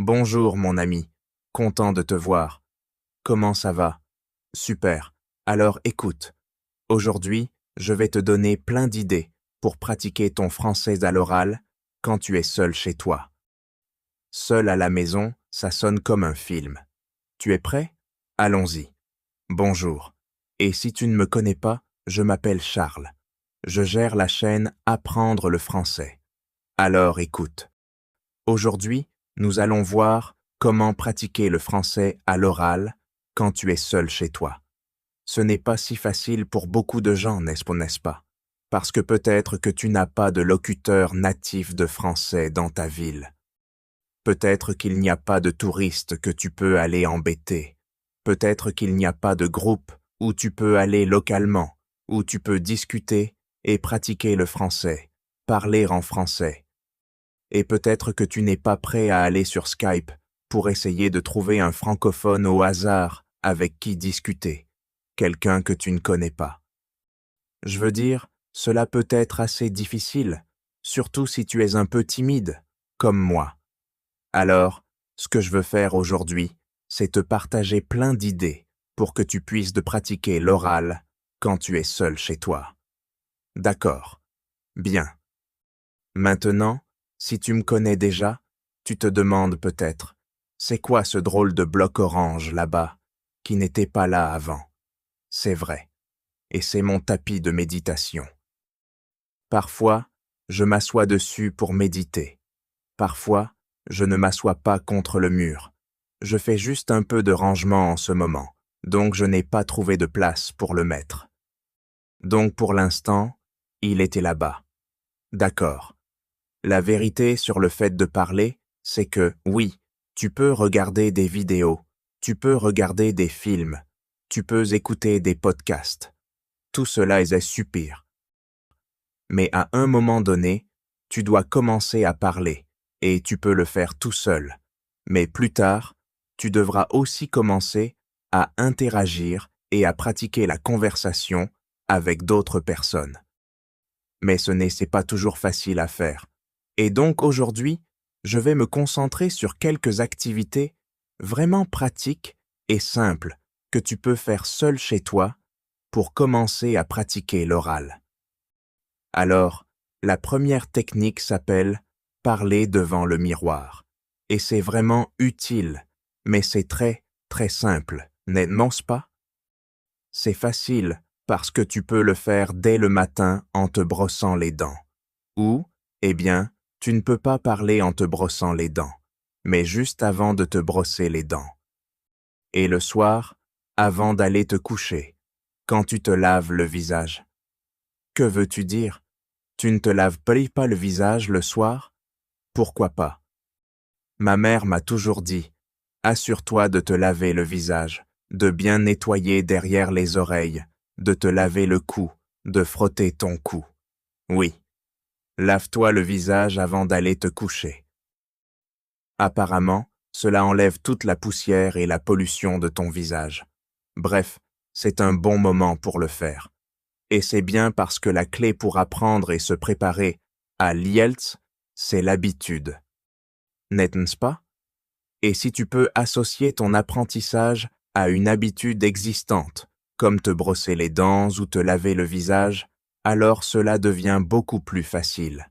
Bonjour mon ami, content de te voir. Comment ça va? Super. Alors écoute, aujourd'hui, je vais te donner plein d'idées pour pratiquer ton français à l'oral quand tu es seul chez toi. Seul à la maison, ça sonne comme un film. Tu es prêt? Allons-y. Bonjour. Et si tu ne me connais pas, je m'appelle Charles. Je gère la chaîne Apprendre le français. Alors écoute. Aujourd'hui, nous allons voir comment pratiquer le français à l'oral quand tu es seul chez toi. Ce n'est pas si facile pour beaucoup de gens, n'est-ce pas? Parce que peut-être que tu n'as pas de locuteur natif de français dans ta ville. Peut-être qu'il n'y a pas de touristes que tu peux aller embêter. Peut-être qu'il n'y a pas de groupe où tu peux aller localement, où tu peux discuter et pratiquer le français, parler en français. Et peut-être que tu n'es pas prêt à aller sur Skype pour essayer de trouver un francophone au hasard avec qui discuter, quelqu'un que tu ne connais pas. Je veux dire, cela peut être assez difficile, surtout si tu es un peu timide, comme moi. Alors, ce que je veux faire aujourd'hui, c'est te partager plein d'idées pour que tu puisses de pratiquer l'oral quand tu es seul chez toi. D'accord. Bien. Maintenant, si tu me connais déjà, tu te demandes peut-être, c'est quoi ce drôle de bloc orange là-bas, qui n'était pas là avant? C'est vrai, et c'est mon tapis de méditation. Parfois, je m'assois dessus pour méditer. Parfois, je ne m'assois pas contre le mur. Je fais juste un peu de rangement en ce moment, donc je n'ai pas trouvé de place pour le mettre. Donc pour l'instant, il était là-bas. D'accord. La vérité sur le fait de parler, c'est que, oui, tu peux regarder des vidéos, tu peux regarder des films, tu peux écouter des podcasts. Tout cela est super. Mais à un moment donné, tu dois commencer à parler, et tu peux le faire tout seul. Mais plus tard, tu devras aussi commencer à interagir et à pratiquer la conversation avec d'autres personnes. Mais c'est pas toujours facile à faire. Et donc aujourd'hui, je vais me concentrer sur quelques activités vraiment pratiques et simples que tu peux faire seul chez toi pour commencer à pratiquer l'oral. Alors, la première technique s'appelle parler devant le miroir. Et c'est vraiment utile, mais c'est très, très simple, n'est-ce pas? C'est facile parce que tu peux le faire dès le matin en te brossant les dents. Ou, eh bien, tu ne peux pas parler en te brossant les dents, mais juste avant de te brosser les dents. Et le soir, avant d'aller te coucher, quand tu te laves le visage. Que veux-tu dire? Tu ne te laves pas le visage le soir? Pourquoi pas? Ma mère m'a toujours dit, assure-toi de te laver le visage, de bien nettoyer derrière les oreilles, de te laver le cou, de frotter ton cou. Oui. Lave-toi le visage avant d'aller te coucher. Apparemment, cela enlève toute la poussière et la pollution de ton visage. Bref, c'est un bon moment pour le faire. Et c'est bien parce que la clé pour apprendre et se préparer à l'IELTS, c'est l'habitude. N'est-ce pas? Et si tu peux associer ton apprentissage à une habitude existante, comme te brosser les dents ou te laver le visage, alors cela devient beaucoup plus facile.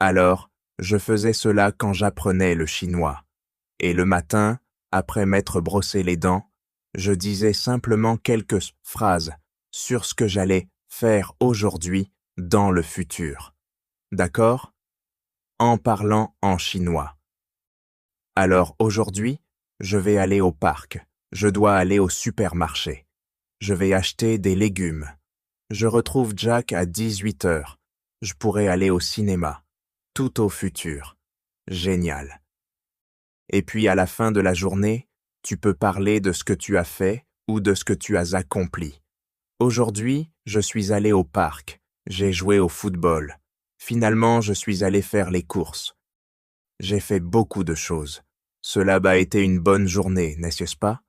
Alors, je faisais cela quand j'apprenais le chinois. Et le matin, après m'être brossé les dents, je disais simplement quelques phrases sur ce que j'allais faire aujourd'hui dans le futur. D'accord? En parlant en chinois. Alors aujourd'hui, je vais aller au parc. Je dois aller au supermarché. Je vais acheter des légumes. Je retrouve Jack à 18 heures. Je pourrai aller au cinéma. Tout au futur. Génial. Et puis à la fin de la journée, tu peux parler de ce que tu as fait ou de ce que tu as accompli. Aujourd'hui, je suis allé au parc. J'ai joué au football. Finalement, je suis allé faire les courses. J'ai fait beaucoup de choses. Cela a été une bonne journée, n'est-ce pas?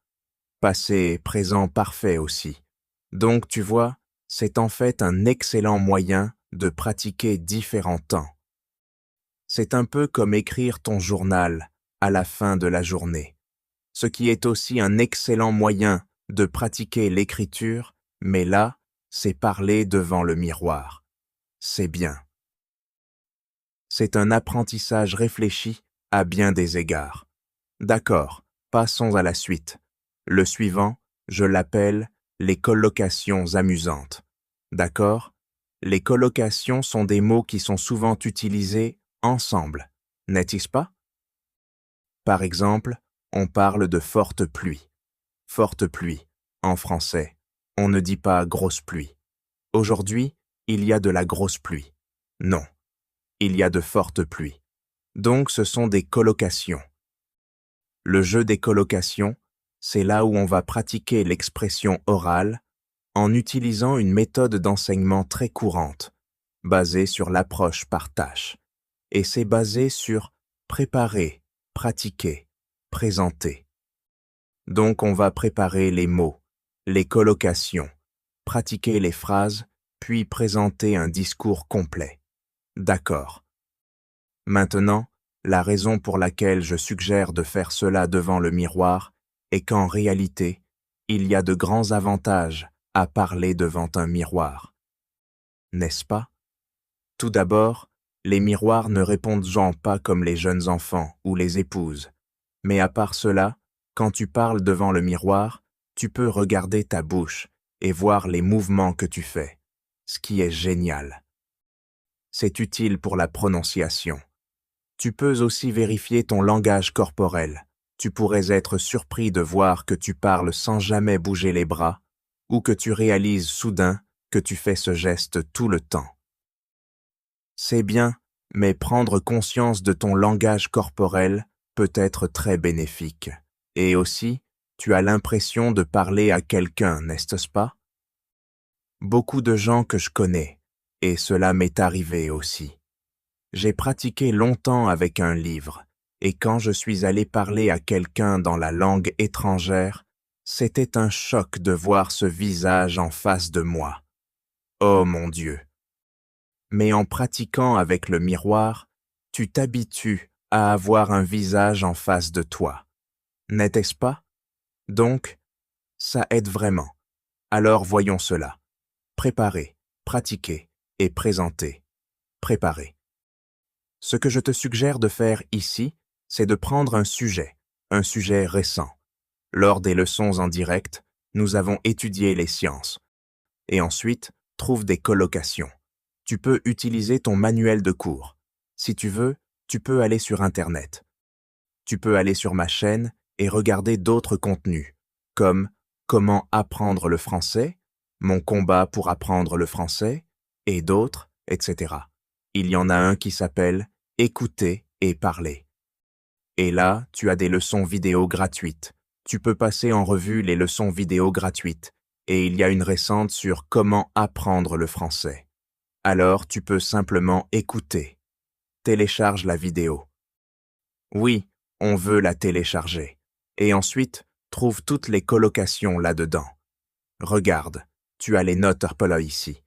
Passé, présent parfait aussi. Donc, tu vois, c'est en fait un excellent moyen de pratiquer différents temps. C'est un peu comme écrire ton journal à la fin de la journée, ce qui est aussi un excellent moyen de pratiquer l'écriture, mais là, c'est parler devant le miroir. C'est bien. C'est un apprentissage réfléchi à bien des égards. D'accord, passons à la suite. Le suivant, je l'appelle les collocations amusantes. D'accord? Les collocations sont des mots qui sont souvent utilisés ensemble, n'est-ce pas? Par exemple, on parle de forte pluie. Forte pluie, en français. On ne dit pas grosse pluie. Aujourd'hui, il y a de la grosse pluie. Non, il y a de fortes pluies. Donc ce sont des collocations. Le jeu des collocations, c'est là où on va pratiquer l'expression orale en utilisant une méthode d'enseignement très courante, basée sur l'approche par tâche. Et c'est basé sur préparer, pratiquer, présenter. Donc on va préparer les mots, les collocations, pratiquer les phrases, puis présenter un discours complet. D'accord. Maintenant, la raison pour laquelle je suggère de faire cela devant le miroir est qu'en réalité, il y a de grands avantages à parler devant un miroir. N'est-ce pas? Tout d'abord, les miroirs ne répondent pas comme les jeunes enfants ou les épouses. Mais à part cela, quand tu parles devant le miroir, tu peux regarder ta bouche et voir les mouvements que tu fais, ce qui est génial. C'est utile pour la prononciation. Tu peux aussi vérifier ton langage corporel. Tu pourrais être surpris de voir que tu parles sans jamais bouger les bras ou que tu réalises soudain que tu fais ce geste tout le temps. C'est bien, mais prendre conscience de ton langage corporel peut être très bénéfique. Et aussi, tu as l'impression de parler à quelqu'un, n'est-ce pas? Beaucoup de gens que je connais, et cela m'est arrivé aussi. J'ai pratiqué longtemps avec un livre, et quand je suis allé parler à quelqu'un dans la langue étrangère, c'était un choc de voir ce visage en face de moi. Oh mon Dieu! Mais en pratiquant avec le miroir, tu t'habitues à avoir un visage en face de toi. N'était-ce pas? Donc, ça aide vraiment. Alors voyons cela. Préparer, pratiquer et présenter. Préparer. Ce que je te suggère de faire ici, c'est de prendre un sujet récent. Lors des leçons en direct, nous avons étudié les sciences. Et ensuite, trouve des collocations. Tu peux utiliser ton manuel de cours. Si tu veux, tu peux aller sur Internet. Tu peux aller sur ma chaîne et regarder d'autres contenus, comme Comment apprendre le français, Mon combat pour apprendre le français, et d'autres, etc. Il y en a un qui s'appelle Écouter et parler. Et là, tu as des leçons vidéo gratuites. Tu peux passer en revue les leçons vidéo gratuites, et il y a une récente sur Comment apprendre le français. Alors, tu peux simplement écouter. Télécharge la vidéo. Oui, on veut la télécharger. Et ensuite, trouve toutes les collocations là-dedans. Regarde, tu as les notes Arpela ici.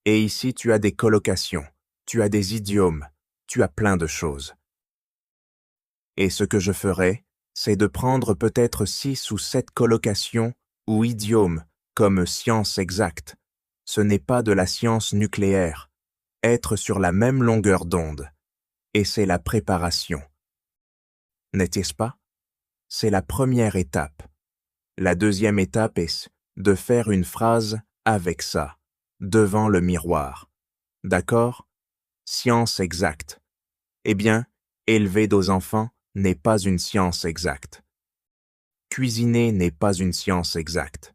Et ici, tu as des collocations, tu as des idiomes, tu as plein de choses. Et ce que je ferai, c'est de prendre peut-être 6 ou 7 collocations ou idiomes comme science exacte. Ce n'est pas de la science nucléaire. Être sur la même longueur d'onde. Et c'est la préparation. N'est-ce pas? C'est la première étape. La deuxième étape est de faire une phrase avec ça, devant le miroir. D'accord? Science exacte. Eh bien, élever nos enfants n'est pas une science exacte. Cuisiner n'est pas une science exacte.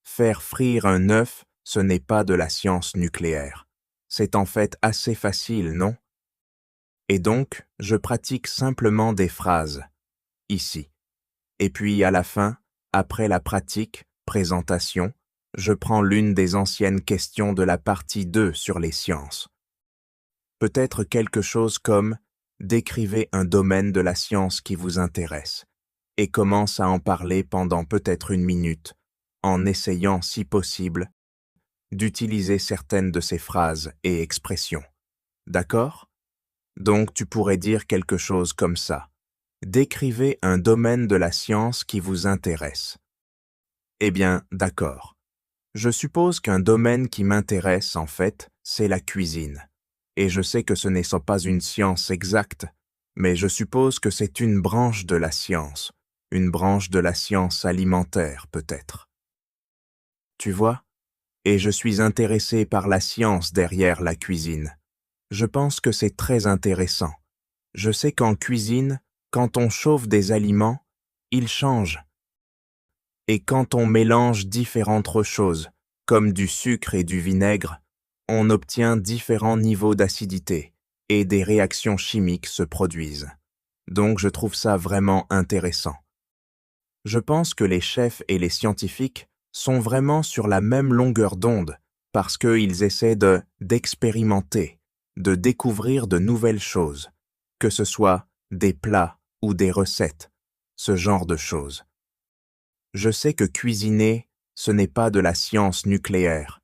Faire frire un œuf, ce n'est pas de la science nucléaire. C'est en fait assez facile, non? Et donc, je pratique simplement des phrases, ici. Et puis à la fin, après la pratique, présentation, je prends l'une des anciennes questions de la partie 2 sur les sciences. Peut-être quelque chose comme « Décrivez un domaine de la science qui vous intéresse » et commence à en parler pendant peut-être 1 minute, en essayant, si possible, d'utiliser certaines de ces phrases et expressions. D'accord? Donc tu pourrais dire quelque chose comme ça. décrivez un domaine de la science qui vous intéresse. Eh bien, d'accord. Je suppose qu'un domaine qui m'intéresse, en fait, c'est la cuisine. Et je sais que ce n'est pas une science exacte, mais je suppose que c'est une branche de la science alimentaire, peut-être. Tu vois? Et je suis intéressé par la science derrière la cuisine. Je pense que c'est très intéressant. Je sais qu'en cuisine, quand on chauffe des aliments, ils changent. Et quand on mélange différentes choses, comme du sucre et du vinaigre, on obtient différents niveaux d'acidité et des réactions chimiques se produisent. Donc je trouve ça vraiment intéressant. Je pense que les chefs et les scientifiques sont vraiment sur la même longueur d'onde parce qu'ils essaient d'expérimenter, de découvrir de nouvelles choses, que ce soit des plats ou des recettes, ce genre de choses. Je sais que cuisiner, ce n'est pas de la science nucléaire,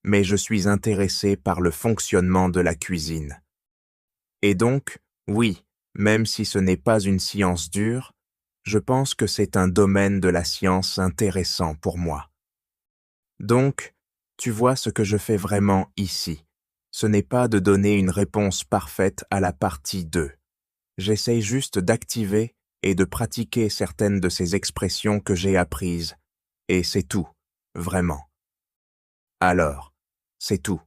mais je suis intéressé par le fonctionnement de la cuisine. Et donc, oui, même si ce n'est pas une science dure, je pense que c'est un domaine de la science intéressant pour moi. Donc, tu vois ce que je fais vraiment ici. Ce n'est pas de donner une réponse parfaite à la partie 2. J'essaye juste d'activer et de pratiquer certaines de ces expressions que j'ai apprises. Et c'est tout, vraiment. Alors, c'est tout.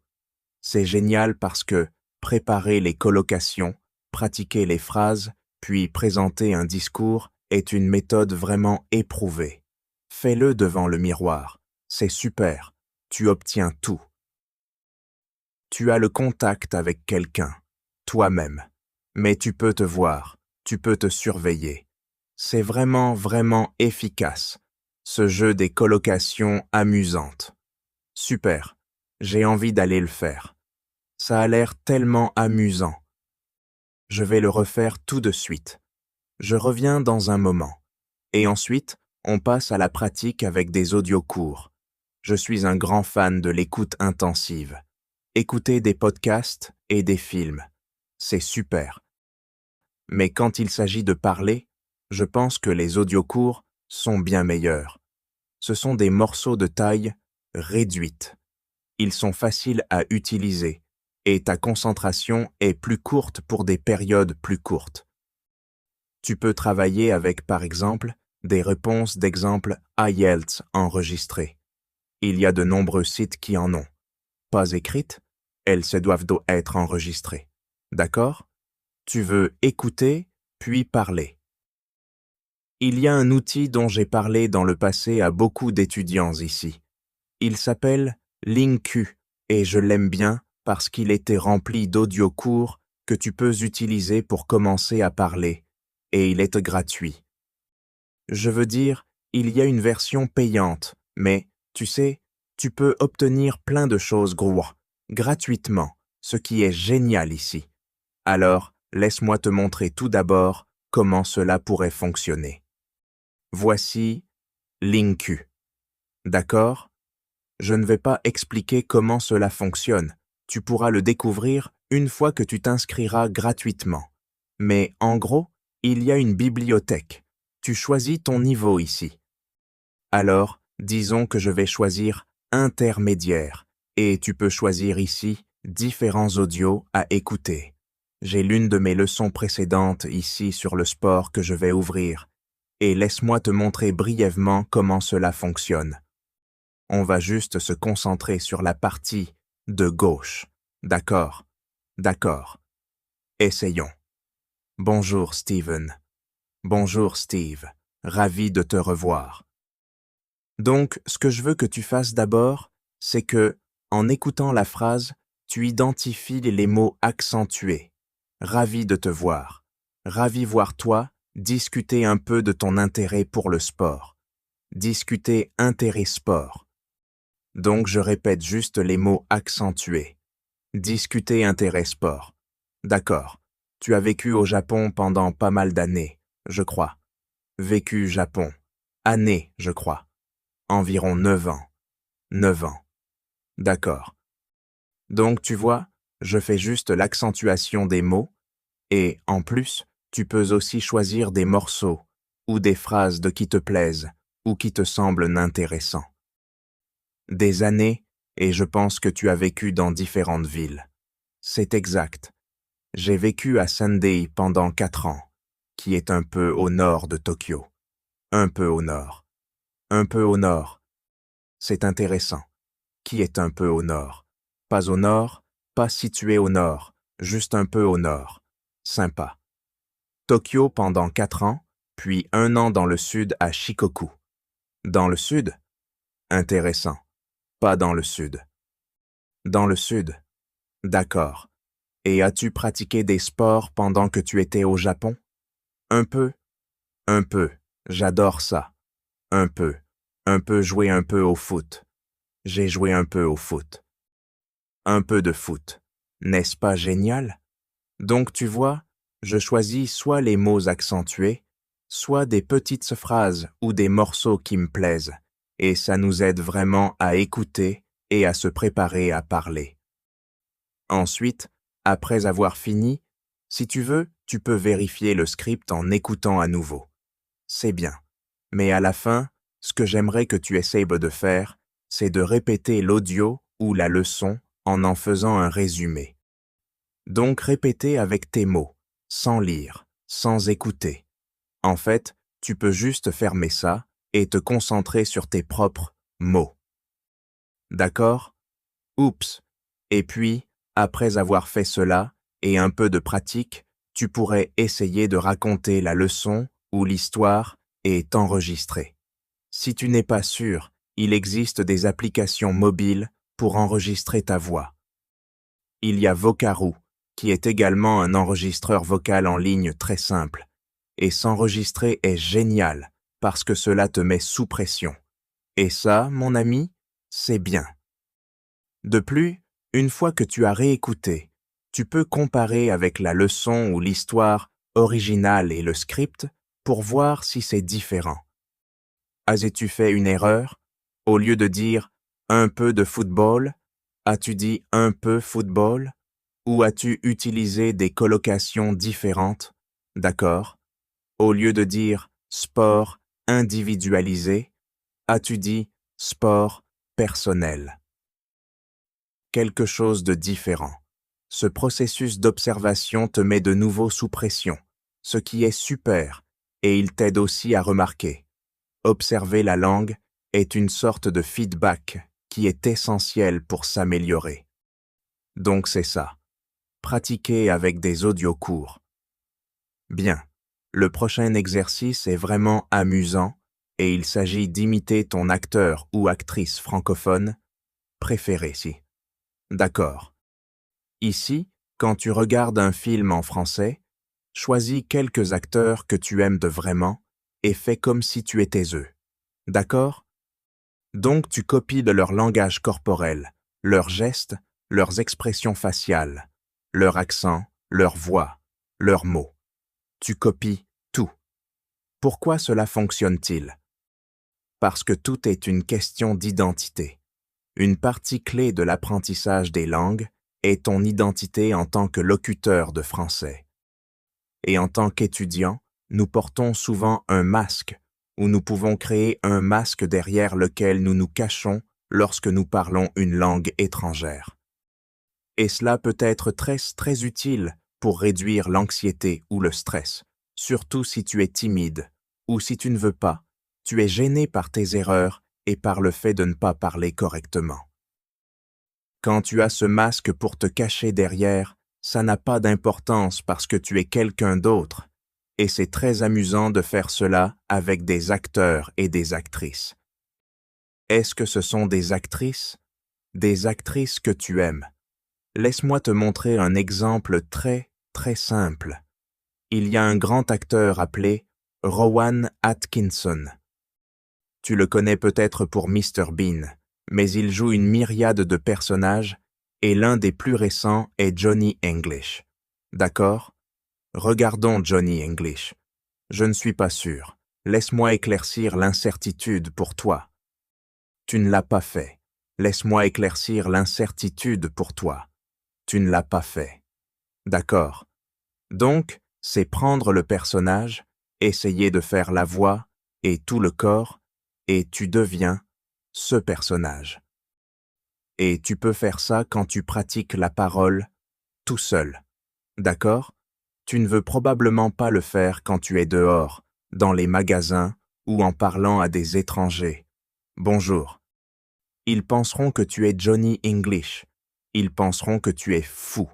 C'est génial parce que préparer les collocations, pratiquer les phrases, puis présenter un discours est une méthode vraiment éprouvée. Fais-le devant le miroir. C'est super. Tu obtiens tout. Tu as le contact avec quelqu'un, toi-même. Mais tu peux te voir, tu peux te surveiller. C'est vraiment, vraiment efficace, ce jeu des collocations amusantes. Super, j'ai envie d'aller le faire. Ça a l'air tellement amusant. Je vais le refaire tout de suite. Je reviens dans un moment. Et ensuite, on passe à la pratique avec des audios courts. Je suis un grand fan de l'écoute intensive. Écouter des podcasts et des films. C'est super. Mais quand il s'agit de parler, je pense que les audios courts sont bien meilleurs. Ce sont des morceaux de taille réduite. Ils sont faciles à utiliser et ta concentration est plus courte pour des périodes plus courtes. Tu peux travailler avec, par exemple, des réponses d'exemples IELTS enregistrées. Il y a de nombreux sites qui en ont. Pas écrites, elles se doivent être enregistrées. D'accord? Tu veux écouter, puis parler. Il y a un outil dont j'ai parlé dans le passé à beaucoup d'étudiants ici. Il s'appelle LingQ et je l'aime bien parce qu'il était rempli d'audios courts que tu peux utiliser pour commencer à parler et il est gratuit. Je veux dire, il y a une version payante, mais, tu sais, tu peux obtenir plein de choses gratuitement, ce qui est génial ici. Alors, laisse-moi te montrer tout d'abord comment cela pourrait fonctionner. Voici LingQ. D'accord? Je ne vais pas expliquer comment cela fonctionne. Tu pourras le découvrir une fois que tu t'inscriras gratuitement. Mais en gros, il y a une bibliothèque. Tu choisis ton niveau ici. Alors, disons que je vais choisir intermédiaire et tu peux choisir ici différents audios à écouter. J'ai l'une de mes leçons précédentes ici sur le sport que je vais ouvrir et laisse-moi te montrer brièvement comment cela fonctionne. On va juste se concentrer sur la partie de gauche. D'accord? D'accord. Essayons. Bonjour Steven. Bonjour Steve. Ravi de te revoir. Donc, ce que je veux que tu fasses d'abord, c'est que, en écoutant la phrase, tu identifies les mots accentués. Ravi de te voir. Ravi voir toi discuter un peu de ton intérêt pour le sport. Discuter intérêt sport. Donc je répète juste les mots accentués. Discuter intérêt sport. D'accord. Tu as vécu au Japon pendant pas mal d'années, je crois. Vécu Japon. Années, je crois. Environ 9 ans. 9 ans. D'accord. Donc tu vois, je fais juste l'accentuation des mots et, en plus, Tu peux aussi choisir des morceaux ou des phrases de qui te plaisent ou qui te semblent intéressants. Des années, et je pense que tu as vécu dans différentes villes. C'est exact. J'ai vécu à Sendai pendant 4 ans, qui est un peu au nord de Tokyo. Un peu au nord. Un peu au nord. C'est intéressant. Qui est un peu au nord? Pas au nord, pas situé au nord, juste un peu au nord. Sympa. Tokyo pendant 4 ans, puis 1 an dans le sud à Shikoku. Dans le sud? Intéressant. Pas dans le sud. Dans le sud. D'accord. Et as-tu pratiqué des sports pendant que tu étais au Japon? Un peu. Un peu. J'adore ça. Un peu. Un peu jouer un peu au foot. J'ai joué un peu au foot. Un peu de foot. N'est-ce pas génial? Donc tu vois, je choisis soit les mots accentués, soit des petites phrases ou des morceaux qui me plaisent, et ça nous aide vraiment à écouter et à se préparer à parler. Ensuite, après avoir fini, si tu veux, tu peux vérifier le script en écoutant à nouveau. C'est bien. Mais à la fin, ce que j'aimerais que tu essayes de faire, c'est de répéter l'audio ou la leçon en faisant un résumé. Donc répéter avec tes mots, sans lire, sans écouter. En fait, tu peux juste fermer ça et te concentrer sur tes propres mots. D'accord? Oups. Et puis, après avoir fait cela et un peu de pratique, tu pourrais essayer de raconter la leçon ou l'histoire et t'enregistrer. Si tu n'es pas sûr, il existe des applications mobiles pour enregistrer ta voix. Il y a Vocaroo, qui est également un enregistreur vocal en ligne très simple. Et s'enregistrer est génial parce que cela te met sous pression. Et ça, mon ami, c'est bien. De plus, une fois que tu as réécouté, tu peux comparer avec la leçon ou l'histoire originale et le script pour voir si c'est différent. As-tu fait une erreur? Au lieu de dire « un peu de football », as-tu dit « un peu football » ou as-tu utilisé des collocations différentes? D'accord. Au lieu de dire « sport individualisé », as-tu dit « sport personnel ». Quelque chose de différent. Ce processus d'observation te met de nouveau sous pression, ce qui est super, et il t'aide aussi à remarquer. Observer la langue est une sorte de feedback qui est essentiel pour s'améliorer. Donc c'est ça. Pratiquer avec des audios courts. Bien. Le prochain exercice est vraiment amusant et il s'agit d'imiter ton acteur ou actrice francophone préféré. D'accord. Ici, quand tu regardes un film en français, choisis quelques acteurs que tu aimes de vraiment et fais comme si tu étais eux. D'accord? Donc tu copies de leur langage corporel, leurs gestes, leurs expressions faciales, leur accent, leur voix, leurs mots. Tu copies tout. Pourquoi cela fonctionne-t-il? Parce que tout est une question d'identité. Une partie clé de l'apprentissage des langues est ton identité en tant que locuteur de français. Et en tant qu'étudiant, nous portons souvent un masque, où nous pouvons créer un masque derrière lequel nous nous cachons lorsque nous parlons une langue étrangère. Et cela peut être très utile pour réduire l'anxiété ou le stress, surtout si tu es timide, ou si tu ne veux pas, tu es gêné par tes erreurs et par le fait de ne pas parler correctement. Quand tu as ce masque pour te cacher derrière, ça n'a pas d'importance parce que tu es quelqu'un d'autre, et c'est très amusant de faire cela avec des acteurs et des actrices. Est-ce que ce sont des actrices? Des actrices que tu aimes? Laisse-moi te montrer un exemple très simple. Il y a un grand acteur appelé Rowan Atkinson. Tu le connais peut-être pour Mr. Bean, mais il joue une myriade de personnages et l'un des plus récents est Johnny English. D'accord? Regardons Johnny English. Je ne suis pas sûr. Laisse-moi éclaircir l'incertitude pour toi. Tu ne l'as pas fait. Laisse-moi éclaircir l'incertitude pour toi. Tu ne l'as pas fait. D'accord. Donc, c'est prendre le personnage, essayer de faire la voix et tout le corps, et tu deviens ce personnage. Et tu peux faire ça quand tu pratiques la parole tout seul. D'accord? Tu ne veux probablement pas le faire quand tu es dehors, dans les magasins ou en parlant à des étrangers. Bonjour. Ils penseront que tu es Johnny English. Ils penseront que tu es fou.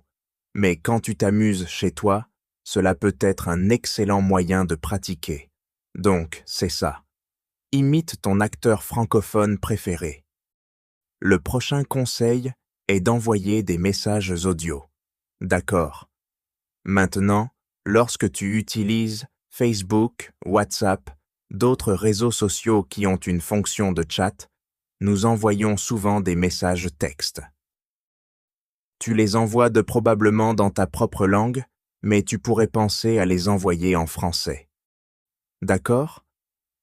Mais quand tu t'amuses chez toi, cela peut être un excellent moyen de pratiquer. Donc, c'est ça. Imite ton acteur francophone préféré. Le prochain conseil est d'envoyer des messages audio. D'accord. Maintenant, lorsque tu utilises Facebook, WhatsApp, d'autres réseaux sociaux qui ont une fonction de chat, nous envoyons souvent des messages textes. Tu les envoies probablement dans ta propre langue, mais tu pourrais penser à les envoyer en français. D'accord?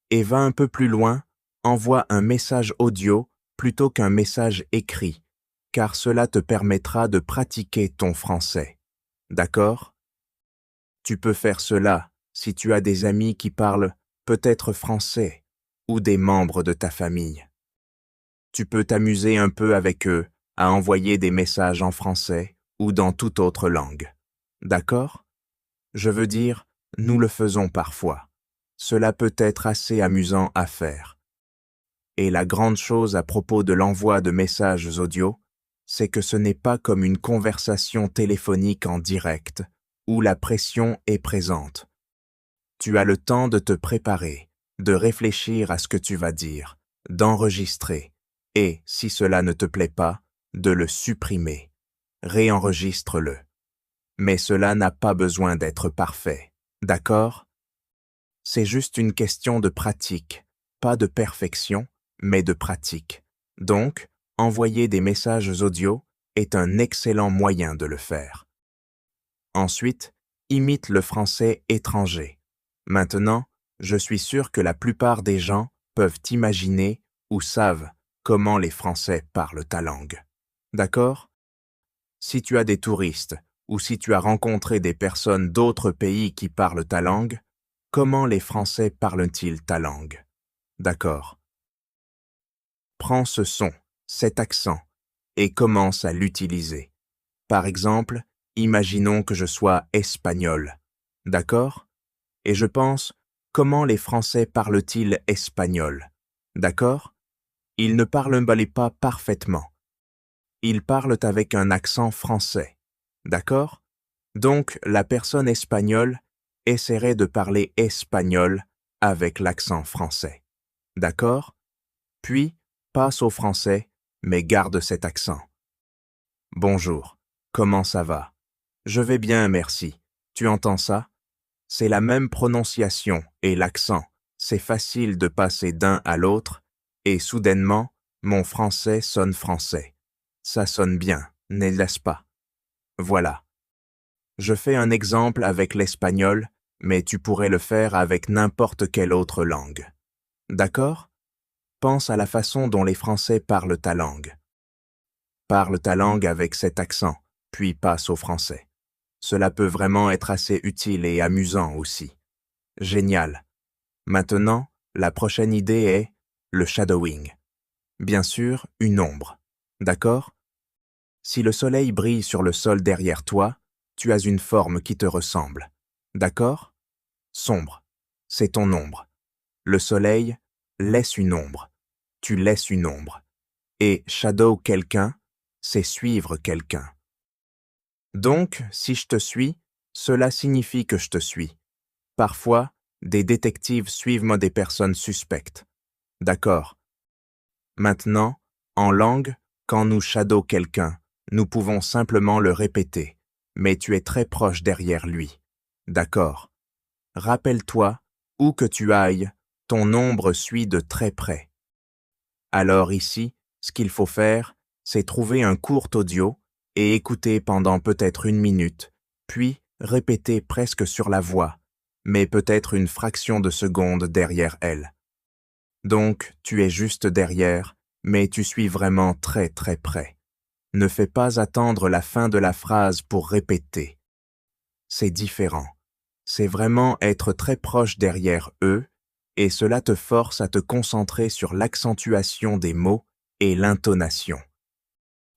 Et va un peu plus loin, envoie un message audio plutôt qu'un message écrit, car cela te permettra de pratiquer ton français. D'accord? Tu peux faire cela si tu as des amis qui parlent peut-être français ou des membres de ta famille. Tu peux t'amuser un peu avec eux à envoyer des messages en français ou dans toute autre langue. D'accord? Je veux dire, nous le faisons parfois. Cela peut être assez amusant à faire. Et la grande chose à propos de l'envoi de messages audio, c'est que ce n'est pas comme une conversation téléphonique en direct, où la pression est présente. Tu as le temps de te préparer, de réfléchir à ce que tu vas dire, d'enregistrer, et, si cela ne te plaît pas, de le supprimer. Réenregistre-le. Mais cela n'a pas besoin d'être parfait. D'accord? C'est juste une question de pratique, pas de perfection, mais de pratique. Donc, envoyer des messages audio est un excellent moyen de le faire. Ensuite, imite le français étranger. Maintenant, je suis sûr que la plupart des gens peuvent imaginer ou savent comment les Français parlent ta langue. D'accord? Si tu as des touristes ou si tu as rencontré des personnes d'autres pays qui parlent ta langue, comment les Français parlent-ils ta langue? D'accord. Prends ce son, cet accent, et commence à l'utiliser. Par exemple, imaginons que je sois espagnol. D'accord? Et je pense, comment les Français parlent-ils espagnol? D'accord? Ils ne parlent pas parfaitement. Ils parlent avec un accent français. D'accord? Donc, la personne espagnole essaierait de parler espagnol avec l'accent français. D'accord? Puis, passe au français, mais garde cet accent. Bonjour, comment ça va? Je vais bien, merci. Tu entends ça? C'est la même prononciation et l'accent. C'est facile de passer d'un à l'autre, et soudainement, mon français sonne français. Ça sonne bien, n'est-ce pas? Voilà. Je fais un exemple avec l'espagnol, mais tu pourrais le faire avec n'importe quelle autre langue. D'accord? Pense à la façon dont les Français parlent ta langue. Parle ta langue avec cet accent, puis passe au français. Cela peut vraiment être assez utile et amusant aussi. Génial. Maintenant, la prochaine idée est le shadowing. Bien sûr, une ombre. D'accord? Si le soleil brille sur le sol derrière toi, tu as une forme qui te ressemble. D'accord? Sombre. C'est ton ombre. Le soleil laisse une ombre. Tu laisses une ombre. Et shadow quelqu'un, c'est suivre quelqu'un. Donc, si je te suis, cela signifie que je te suis. Parfois, des détectives suivent des personnes suspectes. D'accord. Maintenant, en langue, quand nous shadow quelqu'un, nous pouvons simplement le répéter, mais tu es très proche derrière lui. D'accord. Rappelle-toi, où que tu ailles, ton ombre suit de très près. Alors ici, ce qu'il faut faire, c'est trouver un court audio et écouter pendant peut-être 1 minute, puis répéter presque sur la voix, mais peut-être une fraction de seconde derrière elle. Donc, tu es juste derrière, mais tu suis vraiment très très près. Ne fais pas attendre la fin de la phrase pour répéter. C'est différent. c'est vraiment être très proche derrière eux, et cela te force à te concentrer sur l'accentuation des mots et l'intonation.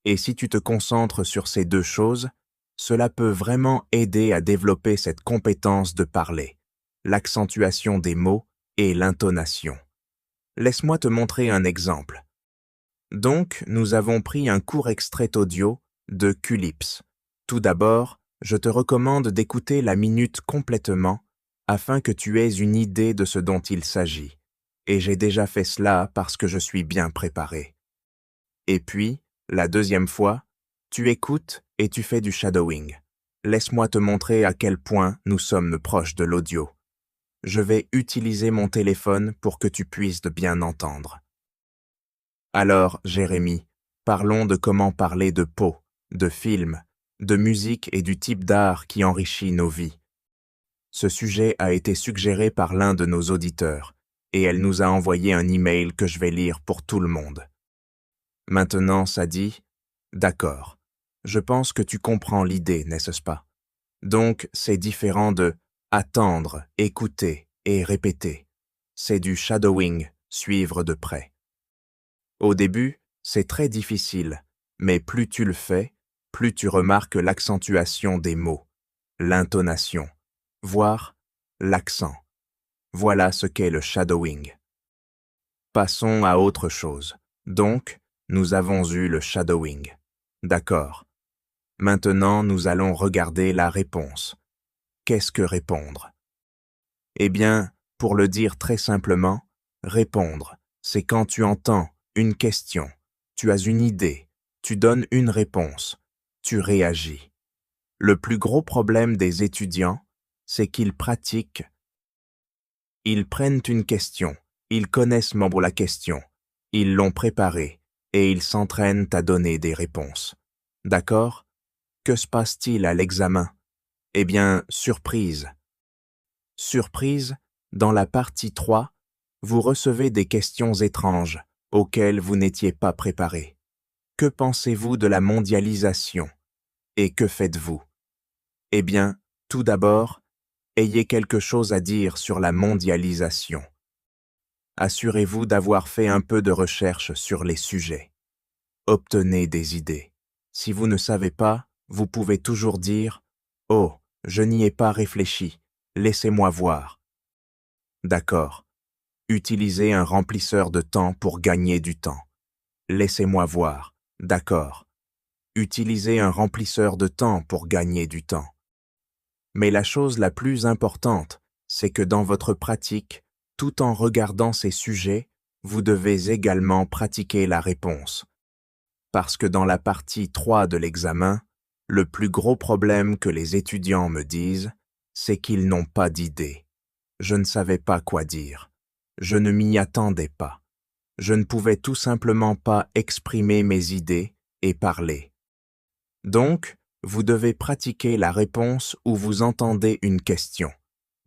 Et si tu te concentres sur ces deux choses, cela peut vraiment aider à développer cette compétence de parler, l'accentuation des mots et l'intonation. Laisse-moi te montrer un exemple. Donc, nous avons pris un court extrait audio de Culips. Tout d'abord, je te recommande d'écouter la minute complètement afin que tu aies une idée de ce dont il s'agit. Et j'ai déjà fait cela parce que je suis bien préparé. Et puis, la deuxième fois, tu écoutes et tu fais du shadowing. Laisse-moi te montrer à quel point nous sommes proches de l'audio. Je vais utiliser mon téléphone pour que tu puisses bien entendre. Alors, Jérémy, parlons de comment parler de peau, de films, de musique et du type d'art qui enrichit nos vies. Ce sujet a été suggéré par l'un de nos auditeurs, et elle nous a envoyé un email que je vais lire pour tout le monde. Maintenant, ça dit « D'accord, je pense que tu comprends l'idée, n'est-ce pas? Donc, c'est différent de « attendre, écouter et répéter ». C'est du shadowing, suivre de près. Au début, c'est très difficile, mais plus tu le fais, plus tu remarques l'accentuation des mots, l'intonation, voire l'accent. Voilà ce qu'est le shadowing. Passons à autre chose. Donc, nous avons eu le shadowing. D'accord. Maintenant, nous allons regarder la réponse. Qu'est-ce que répondre? Eh bien, pour le dire très simplement, répondre, c'est quand tu entends une question, tu as une idée, tu donnes une réponse, tu réagis. Le plus gros problème des étudiants, c'est qu'ils pratiquent. Ils prennent une question, ils connaissent la question, ils l'ont préparée et ils s'entraînent à donner des réponses. D'accord? Que se passe-t-il à l'examen? Eh bien, surprise. Surprise, dans la partie 3, vous recevez des questions étranges auxquelles vous n'étiez pas préparé. Que pensez-vous de la mondialisation? Et que faites-vous? Eh bien, tout d'abord, ayez quelque chose à dire sur la mondialisation. Assurez-vous d'avoir fait un peu de recherche sur les sujets. Obtenez des idées. Si vous ne savez pas, vous pouvez toujours dire « Oh, je n'y ai pas réfléchi, laissez-moi voir ». D'accord. Utilisez un remplisseur de temps pour gagner du temps. Laissez-moi voir. D'accord. Utilisez un remplisseur de temps pour gagner du temps. Mais la chose la plus importante, c'est que dans votre pratique, tout en regardant ces sujets, vous devez également pratiquer la réponse. Parce que dans la partie 3 de l'examen, le plus gros problème que les étudiants me disent, c'est qu'ils n'ont pas d'idée. Je ne savais pas quoi dire. Je ne m'y attendais pas. Je ne pouvais tout simplement pas exprimer mes idées et parler. Donc, vous devez pratiquer la réponse où vous entendez une question.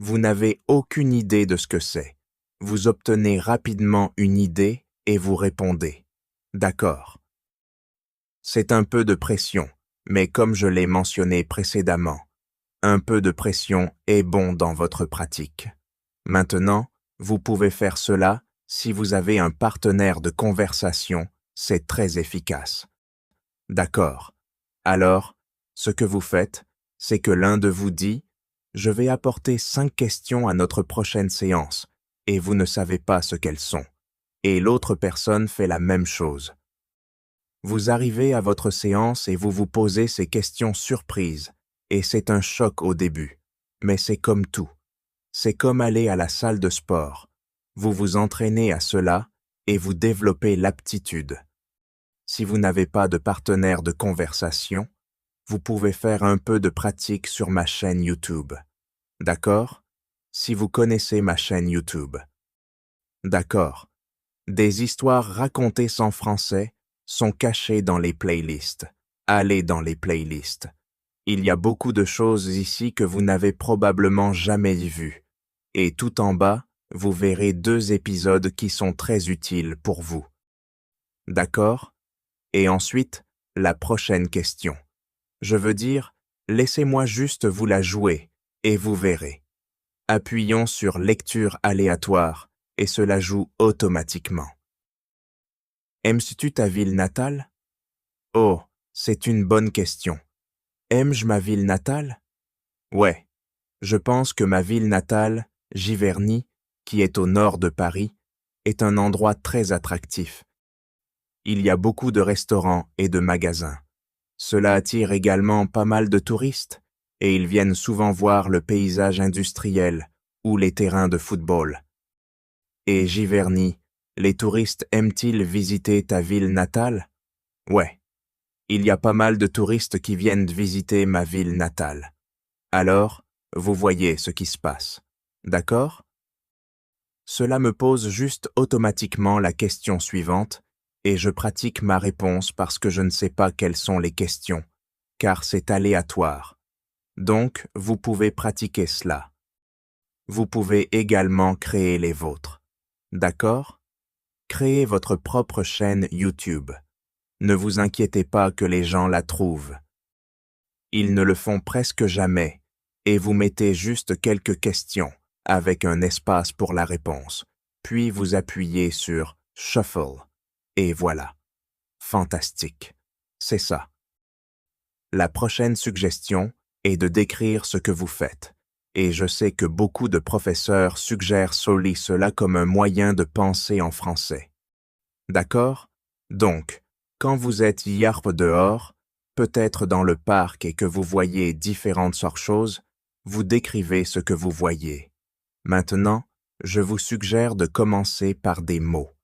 Vous n'avez aucune idée de ce que c'est. Vous obtenez rapidement une idée et vous répondez. D'accord. C'est un peu de pression, mais comme je l'ai mentionné précédemment, un peu de pression est bon dans votre pratique. Maintenant, vous pouvez faire cela si vous avez un partenaire de conversation, c'est très efficace. D'accord. Alors, ce que vous faites, c'est que l'un de vous dit « Je vais apporter 5 questions à notre prochaine séance » et vous ne savez pas ce qu'elles sont. Et l'autre personne fait la même chose. Vous arrivez à votre séance et vous vous posez ces questions surprises, et c'est un choc au début. Mais c'est comme tout. C'est comme aller à la salle de sport. Vous vous entraînez à cela et vous développez l'aptitude. Si vous n'avez pas de partenaire de conversation, vous pouvez faire un peu de pratique sur ma chaîne YouTube. D'accord? Si vous connaissez ma chaîne YouTube. D'accord. Des histoires racontées sans français sont cachées dans les playlists. Allez dans les playlists. Il y a beaucoup de choses ici que vous n'avez probablement jamais vues. Et tout en bas, vous verrez 2 épisodes qui sont très utiles pour vous. D'accord? Et ensuite, la prochaine question. Je veux dire, laissez-moi juste vous la jouer, et vous verrez. Appuyons sur Lecture aléatoire et cela joue automatiquement. Aimes-tu ta ville natale? Oh, c'est une bonne question. Aime-je ma ville natale? Ouais, je pense que ma ville natale, Giverny, qui est au nord de Paris, est un endroit très attractif. Il y a beaucoup de restaurants et de magasins. Cela attire également pas mal de touristes et ils viennent souvent voir le paysage industriel ou les terrains de football. Et Giverny, les touristes aiment-ils visiter ta ville natale? Ouais, il y a pas mal de touristes qui viennent visiter ma ville natale. Alors, vous voyez ce qui se passe. D'accord? Cela me pose juste automatiquement la question suivante et je pratique ma réponse parce que je ne sais pas quelles sont les questions, car c'est aléatoire. Donc, vous pouvez pratiquer cela. Vous pouvez également créer les vôtres. D'accord? Créez votre propre chaîne YouTube. Ne vous inquiétez pas que les gens la trouvent. Ils ne le font presque jamais, et vous mettez juste quelques questions avec un espace pour la réponse, puis vous appuyez sur « Shuffle » et voilà. Fantastique. C'est ça. La prochaine suggestion est de décrire ce que vous faites, et je sais que beaucoup de professeurs suggèrent cela comme un moyen de penser en français. D'accord? Donc, quand vous êtes hier dehors, peut-être dans le parc et que vous voyez différentes sortes de choses, vous décrivez ce que vous voyez. Maintenant, je vous suggère de commencer par des mots.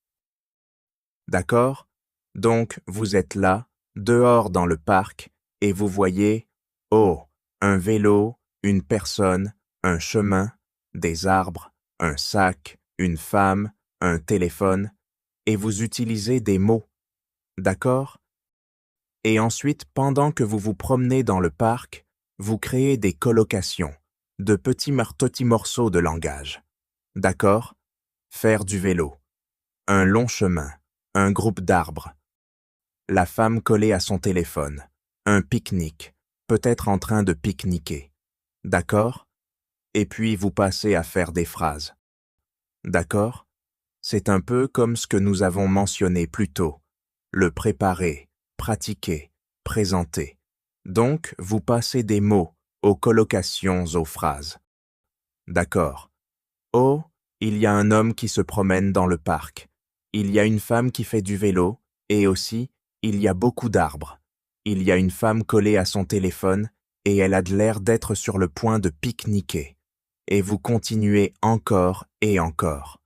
D'accord? Donc, vous êtes là, dehors dans le parc, et vous voyez, oh, un vélo, une personne, un chemin, des arbres, un sac, une femme, un téléphone, et vous utilisez des mots. D'accord? Et ensuite, pendant que vous vous promenez dans le parc, vous créez des collocations, de petits morceaux de langage. D'accord? Faire du vélo. Un long chemin. Un groupe d'arbres. La femme collée à son téléphone. Un pique-nique. Peut-être en train de pique-niquer. D'accord? Et puis vous passez à faire des phrases. D'accord? C'est un peu comme ce que nous avons mentionné plus tôt. Le préparer, pratiquer, présenter. Donc, vous passez des mots aux collocations aux phrases. D'accord. Oh, il y a un homme qui se promène dans le parc. Il y a une femme qui fait du vélo et aussi, il y a beaucoup d'arbres. Il y a une femme collée à son téléphone et elle a de l'air d'être sur le point de pique-niquer. Et vous continuez encore et encore.